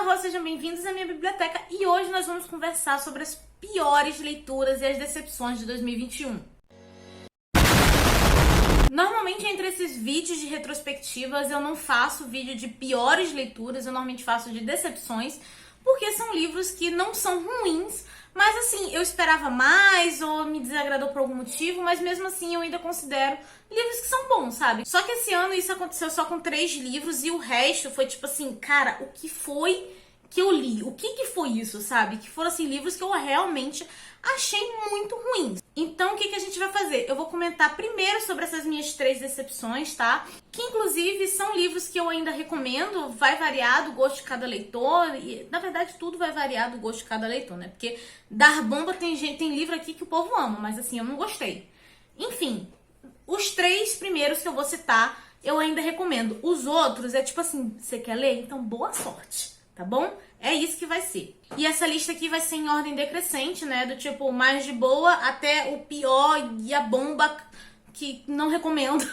Olá, sejam bem-vindos à minha biblioteca e hoje nós vamos conversar sobre as piores leituras e as decepções de 2021. Normalmente entre esses vídeos de retrospectivas eu não faço vídeo de piores leituras, eu normalmente faço de decepções, porque são livros que não são ruins, mas assim, eu esperava mais ou me desagradou por algum motivo, mas mesmo assim eu ainda considero livros que são bons, sabe? Só que esse ano isso aconteceu só com 3 livros e o resto foi tipo assim, cara, o que foi que eu li? O que foi isso, sabe? Que foram assim, livros que eu realmente achei muito ruins. Então o que a gente vai fazer? Eu vou comentar primeiro sobre essas minhas 3 decepções, tá? Que inclusive são livros que eu ainda recomendo, vai variar do gosto de cada leitor, e na verdade tudo vai variar do gosto de cada leitor, né? Porque dar bomba tem livro aqui que o povo ama, mas assim, eu não gostei. Enfim, os 3 primeiros que eu vou citar, eu ainda recomendo. Os outros é tipo assim, você quer ler? Então boa sorte, tá bom? É isso que vai ser. E essa lista aqui vai ser em ordem decrescente, né? Do tipo, mais de boa até o pior e a bomba que não recomendo.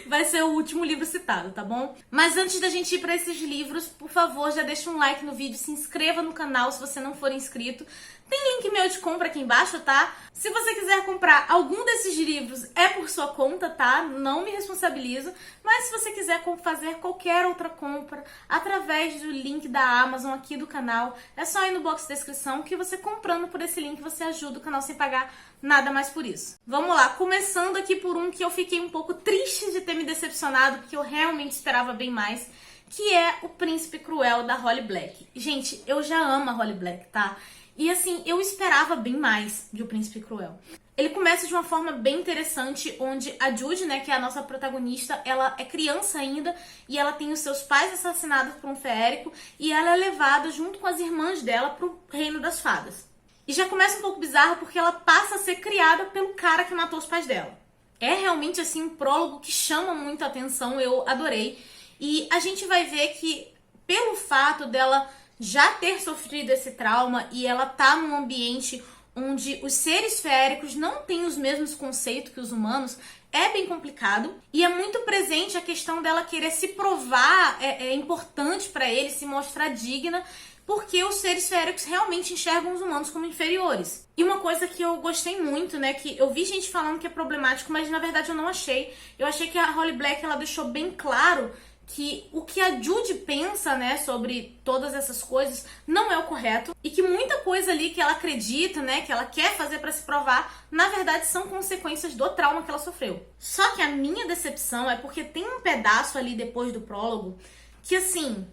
Vai ser o último livro citado, tá bom? Mas antes da gente ir para esses livros, por favor, já deixa um like no vídeo, se inscreva no canal se você não for inscrito. Tem link meu de compra aqui embaixo, tá? Se você quiser comprar algum desses livros, é por sua conta, tá? Não me responsabilizo. Mas se você quiser fazer qualquer outra compra através do link da Amazon aqui do canal, é só ir no box de descrição que você comprando por esse link, você ajuda o canal sem pagar nada mais por isso. Vamos lá, começando aqui por um que eu fiquei um pouco triste de ter me decepcionado, porque eu realmente esperava bem mais, que é O Príncipe Cruel, da Holly Black. Gente, eu já amo a Holly Black, tá? E assim, eu esperava bem mais de O Príncipe Cruel. Ele começa de uma forma bem interessante, onde a Judy, né, que é a nossa protagonista, ela é criança ainda e ela tem os seus pais assassinados por um feérico e ela é levada junto com as irmãs dela pro Reino das Fadas. E já começa um pouco bizarro porque ela passa a ser criada pelo cara que matou os pais dela. É realmente assim um prólogo que chama muito a atenção, eu adorei. E a gente vai ver que pelo fato dela já ter sofrido esse trauma e ela tá num ambiente onde os seres feéricos não têm os mesmos conceitos que os humanos, é bem complicado. E é muito presente a questão dela querer se provar, é importante pra ele, se mostrar digna, porque os seres feéricos realmente enxergam os humanos como inferiores. E uma coisa que eu gostei muito, né, que eu vi gente falando que é problemático, mas na verdade eu não achei. Eu achei que a Holly Black, ela deixou bem claro que o que a Judy pensa, né, sobre todas essas coisas não é o correto e que muita coisa ali que ela acredita, né, que ela quer fazer pra se provar, na verdade são consequências do trauma que ela sofreu. Só que a minha decepção é porque tem um pedaço ali depois do prólogo que assim,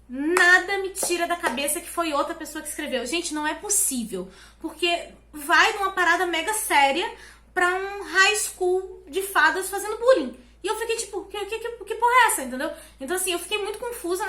nada me tira da cabeça que foi outra pessoa que escreveu. Gente, não é possível, porque vai numa parada mega séria pra um high school de fadas fazendo bullying. E eu fiquei tipo, que porra é essa, entendeu? Então assim, eu fiquei muito confusa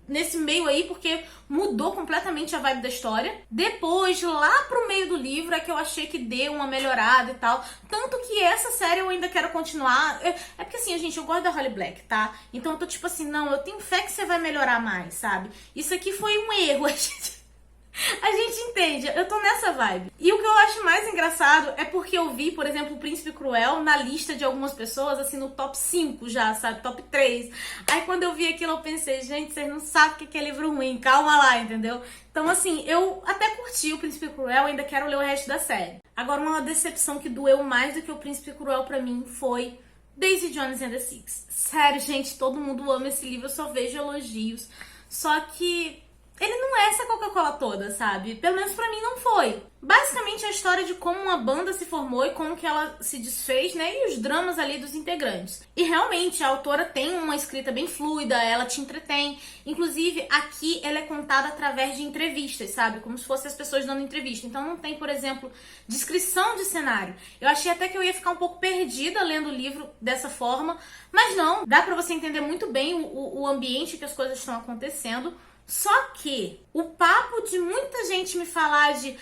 nesse meio aí, porque mudou completamente a vibe da história. Depois, lá pro meio do livro, é que eu achei que deu uma melhorada e tal. Tanto que essa série eu ainda quero continuar. É porque assim, gente, eu gosto da Holly Black, tá? Então eu tô tipo assim, não, eu tenho fé que você vai melhorar mais, sabe? Isso aqui foi um erro, a gente entende, eu tô nessa vibe. E o que eu acho mais engraçado é porque eu vi, por exemplo, O Príncipe Cruel na lista de algumas pessoas, assim, no top 5 já, sabe? Top 3. Aí quando eu vi aquilo eu pensei, gente, vocês não sabem o que é livro ruim, calma lá, entendeu? Então assim, eu até curti O Príncipe Cruel, ainda quero ler o resto da série. Agora uma decepção que doeu mais do que O Príncipe Cruel pra mim foi Daisy Jones and the Six. Sério, gente, todo mundo ama esse livro, eu só vejo elogios. Só que ele não é essa Coca-Cola toda, sabe? Pelo menos pra mim não foi. Basicamente é a história de como uma banda se formou e como que ela se desfez, né? E os dramas ali dos integrantes. E realmente a autora tem uma escrita bem fluida, ela te entretém. Inclusive aqui ela é contada através de entrevistas, sabe? Como se fossem as pessoas dando entrevista. Então não tem, por exemplo, descrição de cenário. Eu achei até que eu ia ficar um pouco perdida lendo o livro dessa forma. Mas não, dá pra você entender muito bem o ambiente que as coisas estão acontecendo. Só que o papo de muita gente me falar de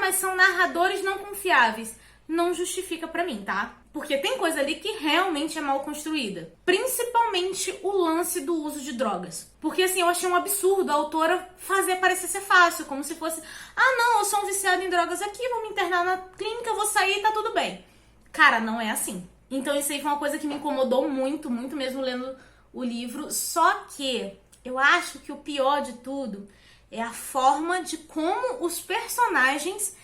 mas são narradores não confiáveis, não justifica pra mim, tá? Porque tem coisa ali que realmente é mal construída. Principalmente o lance do uso de drogas. Porque assim, eu achei um absurdo a autora fazer parecer ser fácil, como se fosse não, eu sou um viciado em drogas aqui, vou me internar na clínica, vou sair e tá tudo bem. Cara, não é assim. Então isso aí foi uma coisa que me incomodou muito, muito mesmo lendo o livro. Só que Eu acho que o pior de tudo é a forma de como os personagens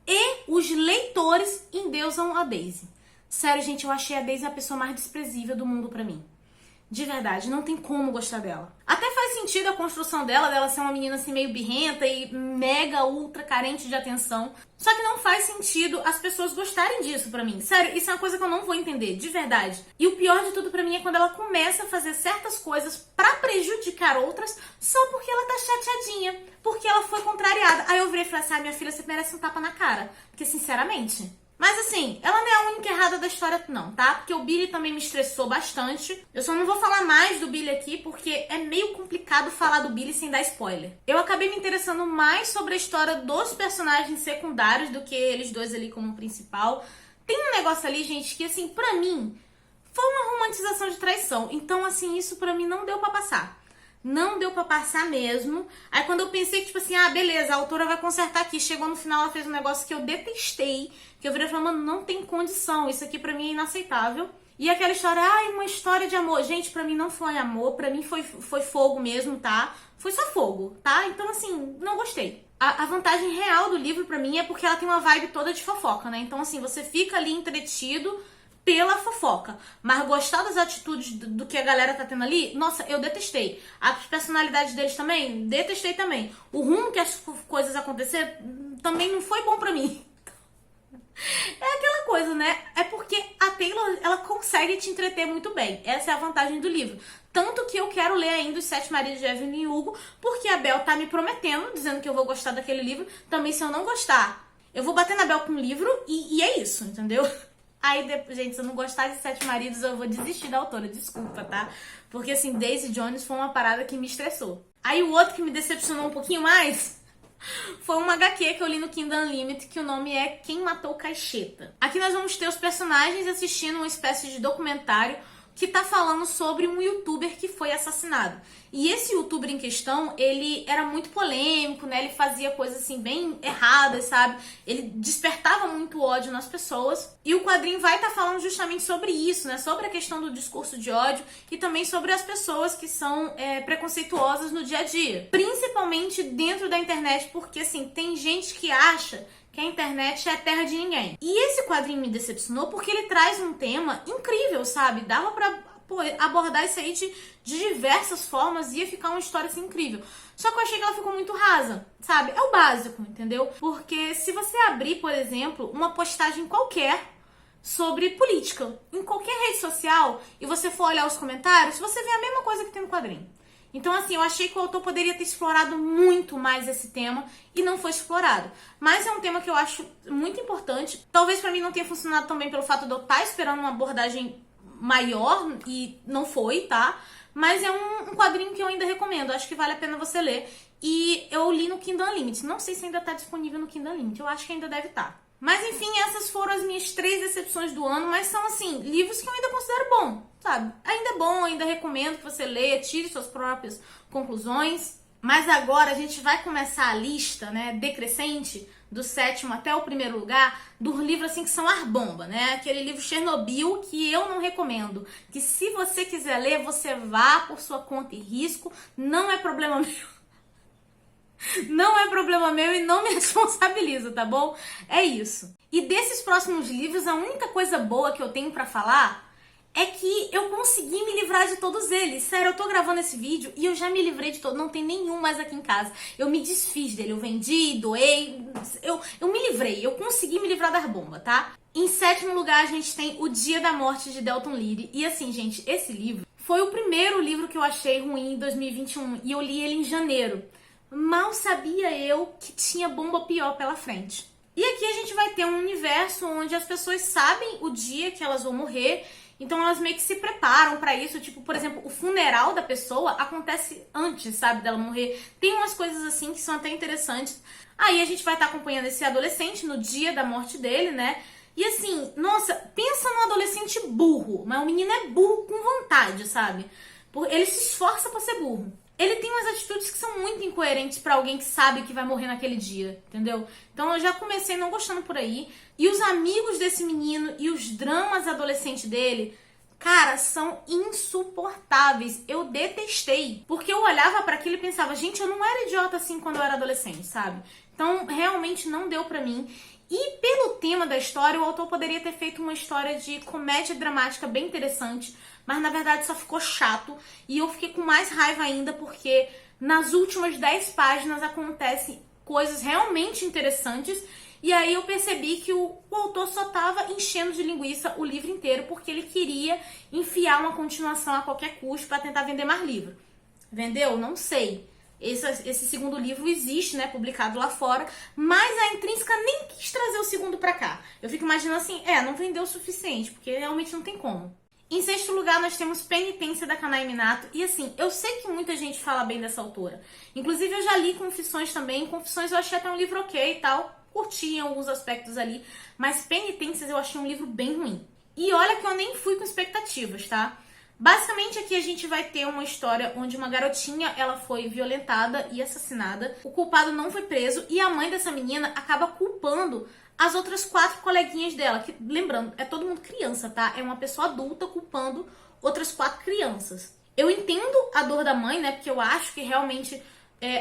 e os leitores endeusam a Daisy. Sério, gente, eu achei a Daisy a pessoa mais desprezível do mundo pra mim. De verdade, não tem como gostar dela. Até faz sentido a construção dela ser uma menina assim meio birrenta e mega ultra carente de atenção. Só que não faz sentido as pessoas gostarem disso pra mim. Sério, isso é uma coisa que eu não vou entender, de verdade. E o pior de tudo pra mim é quando ela começa a fazer certas coisas pra prejudicar outras só porque ela tá chateadinha, porque ela foi contrariada. Aí eu virei e falei assim, minha filha, você merece um tapa na cara. Porque, sinceramente... Mas assim, ela não é a única errada da história não, tá? Porque o Billy também me estressou bastante. Eu só não vou falar mais do Billy aqui, porque é meio complicado falar do Billy sem dar spoiler. Eu acabei me interessando mais sobre a história dos personagens secundários do que eles dois ali como principal. Tem um negócio ali, gente, que assim, pra mim, foi uma romantização de traição. Então, assim, isso pra mim não deu pra passar. Não deu pra passar mesmo. Aí quando eu pensei que, tipo assim, beleza, a autora vai consertar aqui. Chegou no final, ela fez um negócio que eu detestei. Que eu virei e falei, mano, não tem condição. Isso aqui pra mim é inaceitável. E aquela história, uma história de amor. Gente, pra mim não foi amor. Pra mim foi fogo mesmo, tá? Foi só fogo, tá? Então, assim, não gostei. A vantagem real do livro pra mim é porque ela tem uma vibe toda de fofoca, né? Então, assim, você fica ali entretido pela fofoca. Mas gostar das atitudes do que a galera tá tendo ali, nossa, eu detestei. As personalidades deles também, detestei também. O rumo que as coisas aconteceram também não foi bom pra mim. É aquela coisa, né? É porque a Taylor, ela consegue te entreter muito bem. Essa é a vantagem do livro. Tanto que eu quero ler ainda Os Sete Maridos de Evelyn Hugo, porque a Bel tá me prometendo, dizendo que eu vou gostar daquele livro. Também, se eu não gostar, eu vou bater na Bel com o livro e é isso, entendeu? Aí, gente, se eu não gostar de Sete Maridos, eu vou desistir da autora, desculpa, tá? Porque, assim, Daisy Jones foi uma parada que me estressou. Aí, o outro que me decepcionou um pouquinho mais foi uma HQ que eu li no Kindle Unlimited, que o nome é Quem Matou Caixeta. Aqui nós vamos ter os personagens assistindo uma espécie de documentário que tá falando sobre um youtuber que foi assassinado. E esse youtuber em questão, ele era muito polêmico, né? Ele fazia coisas assim bem erradas, sabe? Ele despertava muito ódio nas pessoas. E o quadrinho vai estar falando justamente sobre isso, né? Sobre a questão do discurso de ódio e também sobre as pessoas que são preconceituosas no dia a dia. Principalmente dentro da internet, porque assim, tem gente que acha que a internet é a terra de ninguém. E esse quadrinho me decepcionou porque ele traz um tema incrível, sabe? Dava pra abordar isso aí de diversas formas, ia ficar uma história assim incrível. Só que eu achei que ela ficou muito rasa, sabe? É o básico, entendeu? Porque se você abrir, por exemplo, uma postagem qualquer sobre política em qualquer rede social e você for olhar os comentários, você vê a mesma coisa que tem no quadrinho. Então, assim, eu achei que o autor poderia ter explorado muito mais esse tema e não foi explorado. Mas é um tema que eu acho muito importante. Talvez pra mim não tenha funcionado também pelo fato de eu estar esperando uma abordagem maior e não foi, tá? Mas é um quadrinho que eu ainda recomendo. Acho que vale a pena você ler. E eu li no Kindle Unlimited. Não sei se ainda tá disponível no Kindle Unlimited. Eu acho que ainda deve estar. Mas enfim, essas foram as minhas 3 decepções do ano, mas são assim, livros que eu ainda considero bom, sabe? Ainda é bom, ainda recomendo que você leia, tire suas próprias conclusões. Mas agora a gente vai começar a lista, né, decrescente, do 7º até o 1º lugar, dos livros assim que são arbomba, né? Aquele livro Chernobyl que eu não recomendo. Que se você quiser ler, você vá por sua conta e risco, não é problema meu. Não é problema meu e não me responsabilizo, tá bom? É isso. E desses próximos livros, a única coisa boa que eu tenho pra falar é que eu consegui me livrar de todos eles. Sério, eu tô gravando esse vídeo e eu já me livrei de todos. Não tem nenhum mais aqui em casa. Eu me desfiz dele, eu vendi, doei. Eu me livrei, eu consegui me livrar da bomba, tá? Em 7º lugar, a gente tem O Dia da Morte de Delton Leary. E assim, gente, esse livro foi o primeiro livro que eu achei ruim em 2021 e eu li ele em janeiro. Mal sabia eu que tinha bomba pior pela frente. E aqui a gente vai ter um universo onde as pessoas sabem o dia que elas vão morrer, então elas meio que se preparam pra isso. Tipo, por exemplo, o funeral da pessoa acontece antes, sabe, dela morrer. Tem umas coisas assim que são até interessantes. Aí a gente vai estar acompanhando esse adolescente no dia da morte dele, né? E assim, nossa, pensa num adolescente burro, mas o menino é burro com vontade, sabe? Ele se esforça pra ser burro. Ele tem umas atitudes que são muito incoerentes pra alguém que sabe que vai morrer naquele dia, entendeu? Então eu já comecei não gostando por aí. E os amigos desse menino e os dramas adolescentes dele cara, são insuportáveis. Eu detestei. Porque eu olhava pra aquilo e pensava, gente, eu não era idiota assim quando eu era adolescente, sabe? Então, realmente não deu pra mim. E pelo tema da história, o autor poderia ter feito uma história de comédia dramática bem interessante, mas na verdade só ficou chato. E eu fiquei com mais raiva ainda porque nas últimas 10 páginas acontecem coisas realmente interessantes. E aí eu percebi que o autor só tava enchendo de linguiça o livro inteiro porque ele queria enfiar uma continuação a qualquer custo para tentar vender mais livro. Vendeu? Não sei. Esse segundo livro existe, né, publicado lá fora, mas a Intrínseca nem quis trazer o segundo pra cá. Eu fico imaginando assim, não vendeu o suficiente, porque realmente não tem como. Em sexto lugar, nós temos Penitência, da Kanai Minato. E assim, eu sei que muita gente fala bem dessa autora. Inclusive, eu já li Confissões também. Confissões eu achei até um livro ok e tal. Curti alguns aspectos ali. Mas Penitências eu achei um livro bem ruim. E olha que eu nem fui com expectativas, tá? Basicamente, aqui a gente vai ter uma história onde uma garotinha ela foi violentada e assassinada. O culpado não foi preso e a mãe dessa menina acaba culpando as outras 4 coleguinhas dela. Que, lembrando, é todo mundo criança, tá? É uma pessoa adulta culpando outras 4 crianças. Eu entendo a dor da mãe, né? Porque eu acho que realmente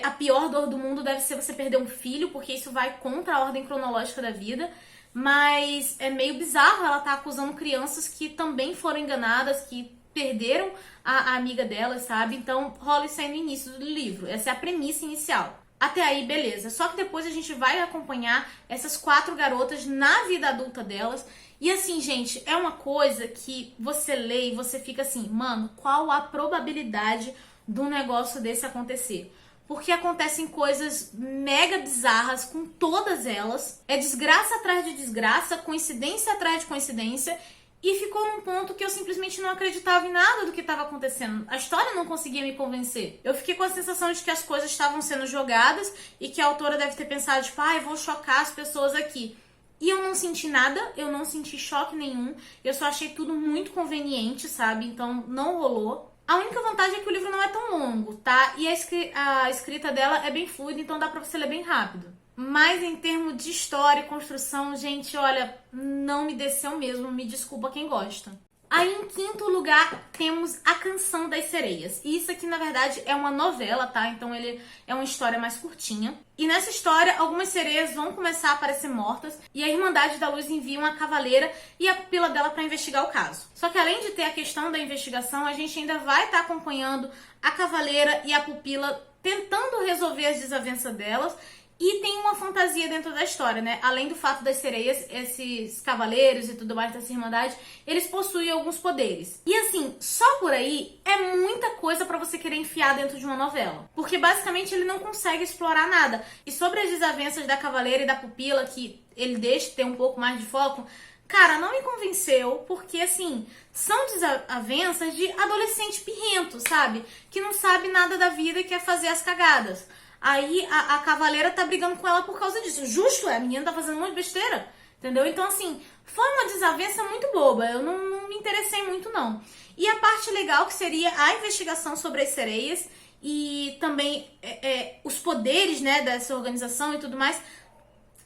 a pior dor do mundo deve ser você perder um filho, porque isso vai contra a ordem cronológica da vida. Mas é meio bizarro ela tá acusando crianças que também foram enganadas, que perderam a amiga dela, sabe? Então rola isso aí no início do livro. Essa é a premissa inicial. Até aí, beleza. Só que depois a gente vai acompanhar essas 4 garotas na vida adulta delas. E assim, gente, é uma coisa que você lê e você fica assim, mano, qual a probabilidade de um negócio desse acontecer? Porque acontecem coisas mega bizarras com todas elas. É desgraça atrás de desgraça, coincidência atrás de coincidência. E ficou num ponto que eu simplesmente não acreditava em nada do que estava acontecendo. A história não conseguia me convencer. Eu fiquei com a sensação de que as coisas estavam sendo jogadas e que a autora deve ter pensado, tipo, eu vou chocar as pessoas aqui. E eu não senti nada, eu não senti choque nenhum. Eu só achei tudo muito conveniente, sabe? Então não rolou. A única vantagem é que o livro não é tão longo, tá? E a escrita dela é bem fluida, então dá pra você ler bem rápido. Mas em termos de história e construção, gente, olha, não me desceu mesmo, me desculpa quem gosta. Aí em quinto lugar temos A Canção das Sereias. E isso aqui na verdade é uma novela, tá? Então ele é uma história mais curtinha. E nessa história algumas sereias vão começar a aparecer mortas e a Irmandade da Luz envia uma cavaleira e a pupila dela para investigar o caso. Só que além de ter a questão da investigação, a gente ainda vai estar acompanhando a cavaleira e a pupila tentando resolver as desavenças delas. E tem uma fantasia dentro da história, né? Além do fato das sereias, esses cavaleiros e tudo mais dessa irmandade, eles possuem alguns poderes. E assim, só por aí é muita coisa pra você querer enfiar dentro de uma novela. Porque basicamente ele não consegue explorar nada. E sobre as desavenças da cavaleira e da pupila, que ele deixa ter um pouco mais de foco, cara, não me convenceu, porque assim, são desavenças de adolescente pirrento, sabe? Que não sabe nada da vida e quer fazer as cagadas. Aí a cavaleira tá brigando com ela por causa disso. Justo, a menina tá fazendo um monte de besteira. Entendeu? Então, assim, foi uma desavença muito boba. Eu não me interessei muito, não. E a parte legal que seria a investigação sobre as sereias e também os poderes, né, dessa organização e tudo mais,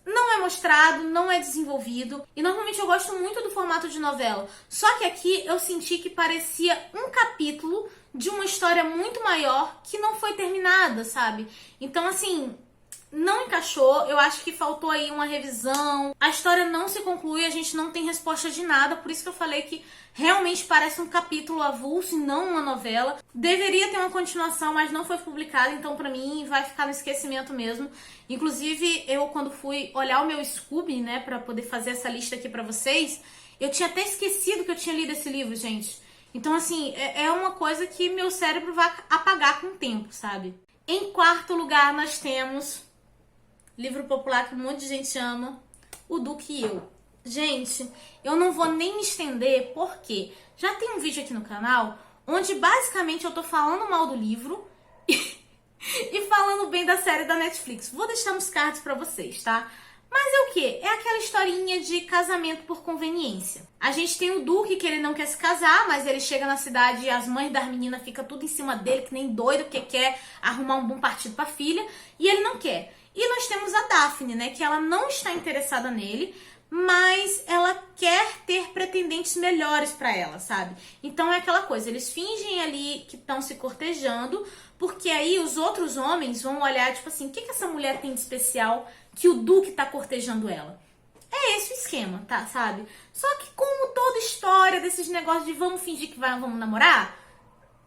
não é mostrado, não é desenvolvido. E normalmente eu gosto muito do formato de novela. Só que aqui eu senti que parecia um capítulo de uma história muito maior que não foi terminada, sabe? Então, assim, não encaixou. Eu acho que faltou aí uma revisão. A história não se conclui, a gente não tem resposta de nada. Por isso que eu falei que realmente parece um capítulo avulso e não uma novela. Deveria ter uma continuação, mas não foi publicada. Então, pra mim, vai ficar no esquecimento mesmo. Inclusive, eu quando fui olhar o meu Scooby, né, pra poder fazer essa lista aqui pra vocês, eu tinha até esquecido que eu tinha lido esse livro, gente. Então, assim, é uma coisa que meu cérebro vai apagar com o tempo, sabe? Em quarto lugar, nós temos livro popular que um monte de gente ama, O Duque e Eu. Gente, eu não vou nem me estender, porque já tem um vídeo aqui no canal onde basicamente eu tô falando mal do livro e falando bem da série da Netflix. Vou deixar nos cards pra vocês, tá? Mas é o quê? É aquela historinha de casamento por conveniência. A gente tem o Duque, que ele não quer se casar, mas ele chega na cidade e as mães das meninas ficam tudo em cima dele, que nem doido, porque quer arrumar um bom partido pra filha, e ele não quer. E nós temos a Daphne, né, que ela não está interessada nele, mas ela quer ter pretendentes melhores pra ela, sabe? Então é aquela coisa, eles fingem ali que estão se cortejando, porque aí os outros homens vão olhar, tipo assim, o que essa mulher tem de especial que o Duque tá cortejando ela? É esse o esquema, tá, sabe? Só que como toda história desses negócios de vamos fingir que vamos namorar,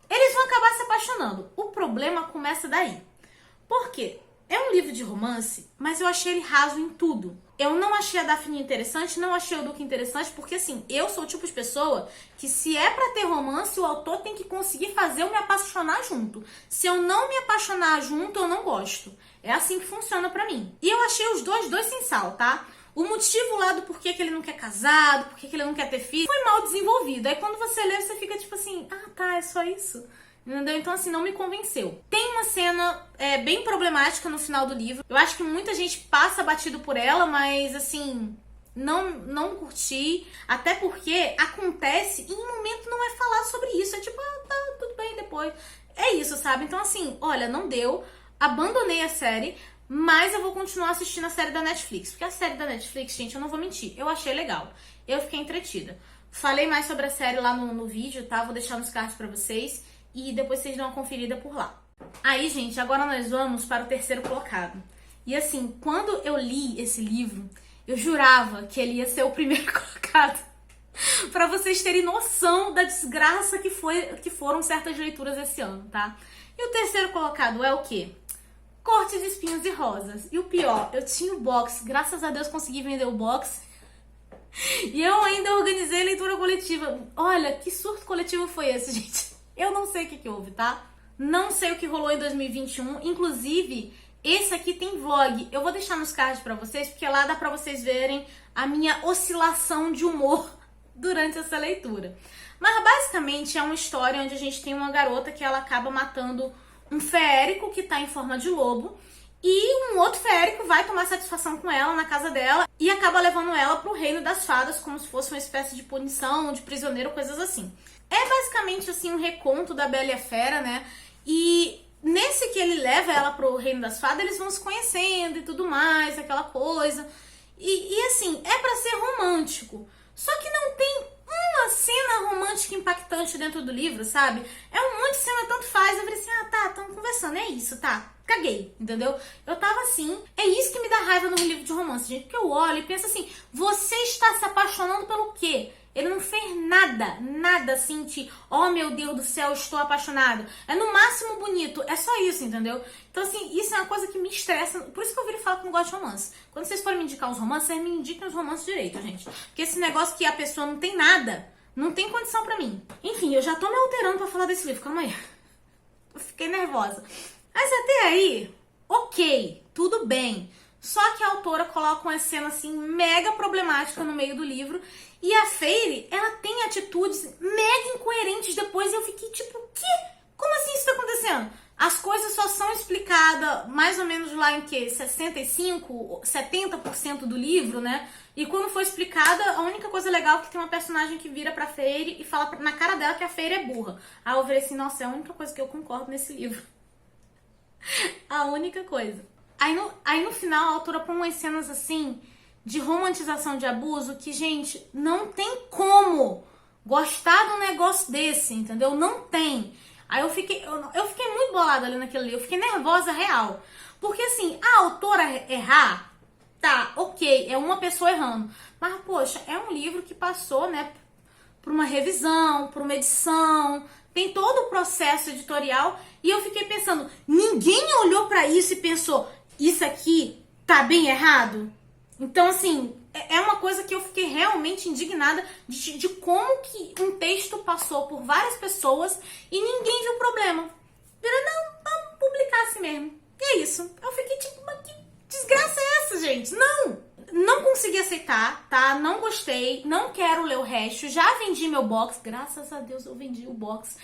eles vão acabar se apaixonando. O problema começa daí. Por quê? É um livro de romance, mas eu achei ele raso em tudo. Eu não achei a Daphne interessante, não achei o Duque interessante, porque assim, eu sou o tipo de pessoa que se é pra ter romance, o autor tem que conseguir fazer eu me apaixonar junto. Se eu não me apaixonar junto, eu não gosto. É assim que funciona pra mim. E eu achei os dois sem sal, tá? O motivo lá do porquê que ele não quer casar, do porquê que ele não quer ter filho, foi mal desenvolvido. Aí quando você lê, você fica tipo assim, ah tá, é só isso? Entendeu? Então, assim, não me convenceu. Tem uma cena bem problemática no final do livro. Eu acho que muita gente passa batido por ela, mas, assim, não curti. Até porque acontece e em um momento não é falar sobre isso. É tipo, ah, tá, tudo bem, depois. É isso, sabe? Então, assim, olha, não deu. Abandonei a série, mas eu vou continuar assistindo a série da Netflix. Porque a série da Netflix, gente, eu não vou mentir, eu achei legal. Eu fiquei entretida. Falei mais sobre a série lá no vídeo, tá? Vou deixar nos cards pra vocês. E depois vocês dão uma conferida por lá. Aí, gente, agora nós vamos para o terceiro colocado. E assim, quando eu li esse livro, eu jurava que ele ia ser o primeiro colocado. Pra vocês terem noção da desgraça que foram certas leituras esse ano, tá? E o terceiro colocado é o quê? Corte de Espinhos e Rosas. E o pior, eu tinha o box. Graças a Deus consegui vender o box. E eu ainda organizei a leitura coletiva. Olha, que surto coletivo foi esse, gente? Eu não sei o que houve, tá? Não sei o que rolou em 2021. Inclusive, esse aqui tem vlog. Eu vou deixar nos cards pra vocês, porque lá dá pra vocês verem a minha oscilação de humor durante essa leitura. Mas basicamente é uma história onde a gente tem uma garota que ela acaba matando um feérico que tá em forma de lobo. E um outro feérico vai tomar satisfação com ela na casa dela e acaba levando ela pro reino das fadas, como se fosse uma espécie de punição, de prisioneiro, coisas assim. É basicamente assim um reconto da Bela e a Fera, né? E nesse que ele leva ela pro reino das fadas, eles vão se conhecendo e tudo mais, aquela coisa. E assim, é pra ser romântico. Só que não tem uma cena romântica impactante dentro do livro, sabe? É um monte de cena, tanto faz. Eu falei assim, ah tá, estamos conversando, é isso, tá. Caguei, entendeu? Eu tava assim, é isso que me dá raiva no livro de romance, gente. Porque eu olho e penso assim, você está se apaixonando pelo quê? Ele não fez nada assim de, oh meu Deus do céu, estou apaixonado. É no máximo bonito, é só isso, entendeu? Então assim, isso é uma coisa que me estressa. Por isso que eu viro falar que não gosto de romance. Quando vocês forem me indicar os romances, vocês me indiquem os romances direito, gente. Porque esse negócio que a pessoa não tem nada, não tem condição pra mim. Enfim, eu já tô me alterando pra falar desse livro, calma aí. Eu fiquei nervosa. Mas até aí, ok, tudo bem. Só que a autora coloca uma cena assim mega problemática no meio do livro. E a Feyre, ela tem atitudes mega incoerentes depois. E eu fiquei tipo, quê? Como assim isso tá acontecendo? As coisas só são explicadas mais ou menos lá em que 65, 70% do livro, né? E quando foi explicada, a única coisa legal é que tem uma personagem que vira pra Feyre e fala na cara dela que a Feyre é burra. Aí eu falei assim, nossa, é a única coisa que eu concordo nesse livro. A única coisa. Aí no final a autora põe umas cenas assim de romantização de abuso que, gente, não tem como gostar de um negócio desse, entendeu? Não tem. Aí eu fiquei muito bolada ali naquele livro, eu fiquei nervosa real. Porque assim, a autora errar, tá, ok, é uma pessoa errando. Mas, poxa, é um livro que passou, né, por uma revisão, por uma edição, tem todo o processo editorial. E eu fiquei pensando, ninguém olhou pra isso e pensou, isso aqui tá bem errado? Então, assim, é uma coisa que eu fiquei realmente indignada de como que um texto passou por várias pessoas e ninguém viu o problema. Vira, não, vamos publicar assim mesmo. E é isso. Eu fiquei tipo, mas que desgraça é essa, gente? Não consegui aceitar, tá? Não gostei, não quero ler o resto. Já vendi meu box, graças a Deus eu vendi o box.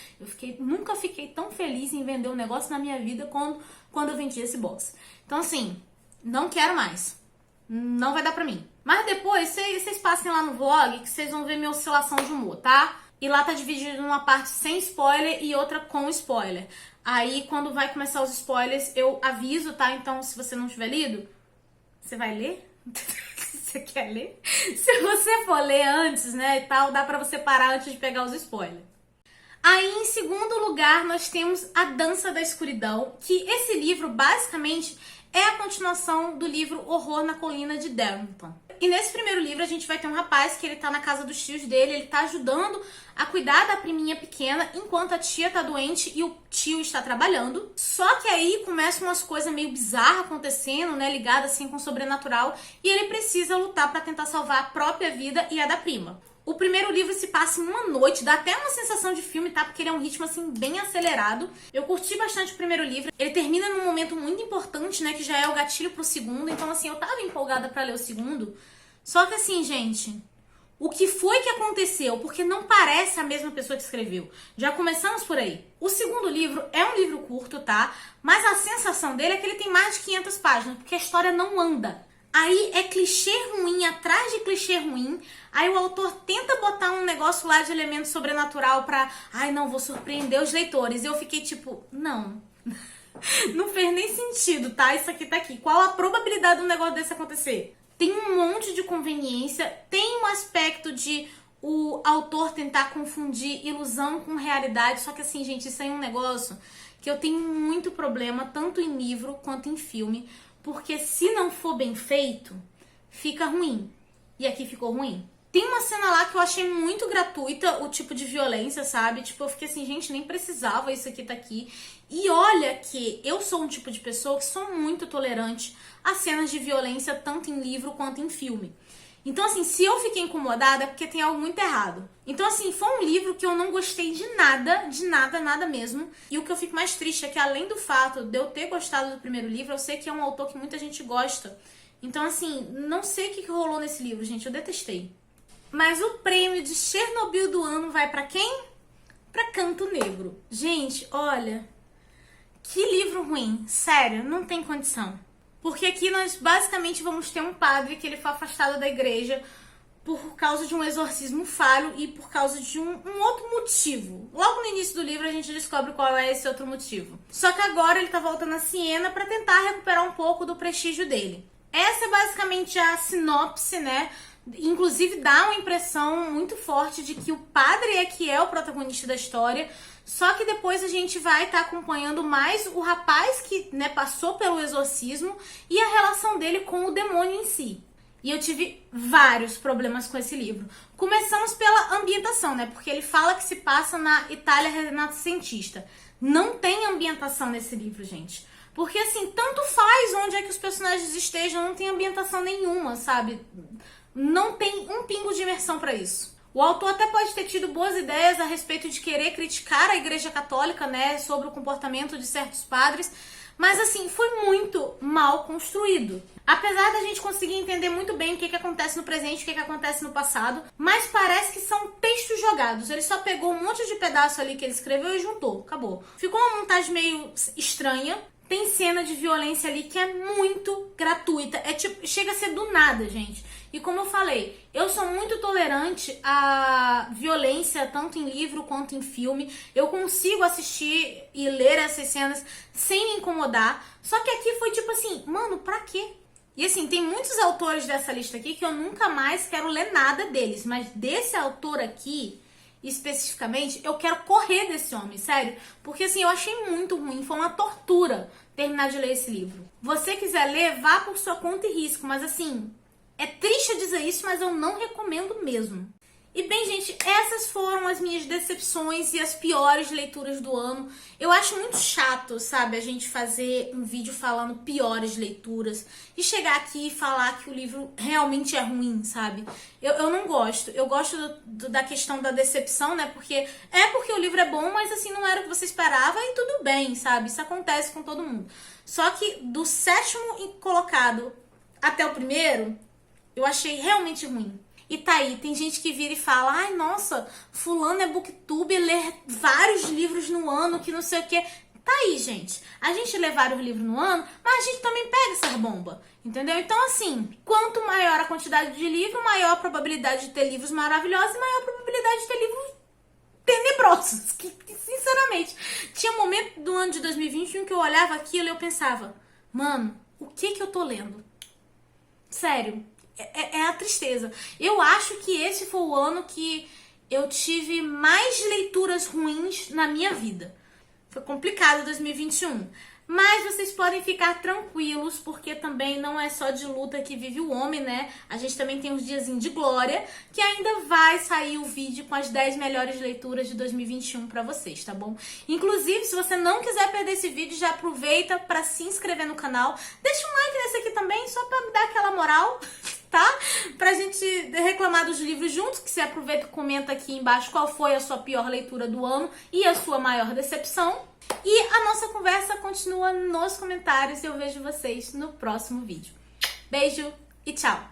Nunca fiquei tão feliz em vender um negócio na minha vida quando eu vendi esse box. Então, assim, não quero mais. Não vai dar pra mim. Mas depois, vocês passem lá no vlog que vocês vão ver minha oscilação de humor, tá? E lá tá dividido numa parte sem spoiler e outra com spoiler. Aí, quando vai começar os spoilers, eu aviso, tá? Então, se você não tiver lido, você vai ler? Você quer ler? Se você for ler antes, né, e tal, dá pra você parar antes de pegar os spoilers. Aí, em segundo lugar, nós temos A Dança da Escuridão, que esse livro, basicamente, é a continuação do livro Horror na Colina de Darrington. E nesse primeiro livro a gente vai ter um rapaz que ele tá na casa dos tios dele, ele tá ajudando a cuidar da priminha pequena enquanto a tia tá doente e o tio está trabalhando. Só que aí começam umas coisas meio bizarras acontecendo, né, ligadas assim com o sobrenatural, e ele precisa lutar pra tentar salvar a própria vida e a da prima. O primeiro livro se passa em uma noite, dá até uma sensação de filme, tá? Porque ele é um ritmo, assim, bem acelerado. Eu curti bastante o primeiro livro. Ele termina num momento muito importante, né? Que já é o gatilho pro segundo. Então, assim, eu tava empolgada pra ler o segundo. Só que, assim, gente, o que foi que aconteceu? Porque não parece a mesma pessoa que escreveu. Já começamos por aí. O segundo livro é um livro curto, tá? Mas a sensação dele é que ele tem mais de 500 páginas, porque a história não anda. Aí é clichê ruim atrás de clichê ruim. Aí o autor tenta botar um negócio lá de elemento sobrenatural pra... Ai, não, vou surpreender os leitores. E eu fiquei tipo, não. Não fez nem sentido, tá? Isso aqui tá aqui. Qual a probabilidade de um negócio desse acontecer? Tem um monte de conveniência. Tem um aspecto de o autor tentar confundir ilusão com realidade. Só que assim, gente, isso aí é um negócio que eu tenho muito problema, tanto em livro quanto em filme. Porque se não for bem feito, fica ruim. E aqui ficou ruim. Tem uma cena lá que eu achei muito gratuita, o tipo de violência, sabe? Tipo, eu fiquei assim, gente, nem precisava isso aqui tá aqui. E olha que eu sou um tipo de pessoa que sou muito tolerante a cenas de violência, tanto em livro quanto em filme. Então, assim, se eu fiquei incomodada é porque tem algo muito errado. Então, assim, foi um livro que eu não gostei de nada, nada mesmo. E o que eu fico mais triste é que, além do fato de eu ter gostado do primeiro livro, eu sei que é um autor que muita gente gosta. Então, assim, não sei o que rolou nesse livro, gente, eu detestei. Mas o prêmio de Chernobyl do ano vai pra quem? Pra Canto Negro. Gente, olha, que livro ruim, sério, não tem condição. Porque aqui nós basicamente vamos ter um padre que ele foi afastado da igreja por causa de um exorcismo falho e por causa de um outro motivo. Logo no início do livro a gente descobre qual é esse outro motivo. Só que agora ele tá voltando a Siena para tentar recuperar um pouco do prestígio dele. Essa é basicamente a sinopse, né? Inclusive dá uma impressão muito forte de que o padre é que é o protagonista da história. Só que depois a gente vai estar acompanhando mais o rapaz que, né, passou pelo exorcismo e a relação dele com o demônio em si. E eu tive vários problemas com esse livro. Começamos pela ambientação, né? Porque ele fala que se passa na Itália renascentista. Não tem ambientação nesse livro, gente. Porque, assim, tanto faz onde é que os personagens estejam, não tem ambientação nenhuma, sabe? Não tem um pingo de imersão pra isso. O autor até pode ter tido boas ideias a respeito de querer criticar a Igreja Católica, né, sobre o comportamento de certos padres, mas assim, foi muito mal construído. Apesar da gente conseguir entender muito bem o que acontece no presente e o que acontece no passado, mas parece que são textos jogados. Ele só pegou um monte de pedaço ali que ele escreveu e juntou, acabou. Ficou uma montagem meio estranha. Tem cena de violência ali que é muito gratuita. É tipo, chega a ser do nada, gente. E como eu falei, eu sou muito tolerante à violência, tanto em livro quanto em filme. Eu consigo assistir e ler essas cenas sem me incomodar. Só que aqui foi tipo assim, mano, pra quê? E assim, tem muitos autores dessa lista aqui que eu nunca mais quero ler nada deles. Mas desse autor aqui, especificamente, eu quero correr desse homem, sério. Porque assim, eu achei muito ruim, foi uma tortura terminar de ler esse livro. Você quiser ler, vá por sua conta e risco, mas assim, é triste dizer isso, mas eu não recomendo mesmo. E bem, gente, essas foram as minhas decepções e as piores leituras do ano. Eu acho muito chato, sabe, a gente fazer um vídeo falando piores leituras e chegar aqui e falar que o livro realmente é ruim, sabe? Eu não gosto. Eu gosto da questão da decepção, né? Porque o livro é bom, mas assim, não era o que você esperava e tudo bem, sabe? Isso acontece com todo mundo. Só que do 7º colocado até o primeiro, eu achei realmente ruim. E tá aí, tem gente que vira e fala, ai, nossa, fulano é booktube, lê vários livros no ano, que não sei o quê. Tá aí, gente. A gente lê vários livros no ano, mas a gente também pega essas bombas, entendeu? Então, assim, quanto maior a quantidade de livro, maior a probabilidade de ter livros maravilhosos e maior a probabilidade de ter livros tenebrosos. Que, sinceramente, tinha um momento do ano de 2021 que eu olhava aquilo e eu pensava, mano, o que eu tô lendo? Sério. é a tristeza. Eu acho que esse foi o ano que eu tive mais leituras ruins na minha vida. Foi complicado 2021. Mas vocês podem ficar tranquilos, porque também não é só de luta que vive o homem, né? A gente também tem uns diazinhos de glória, que ainda vai sair o vídeo com as 10 melhores leituras de 2021 pra vocês, tá bom? Inclusive, se você não quiser perder esse vídeo, já aproveita pra se inscrever no canal. Deixa um like nesse aqui também, só pra me dar aquela moral, tá? Pra gente reclamar dos livros juntos, que você aproveita e comenta aqui embaixo qual foi a sua pior leitura do ano e a sua maior decepção. E a nossa conversa continua nos comentários e eu vejo vocês no próximo vídeo. Beijo e tchau!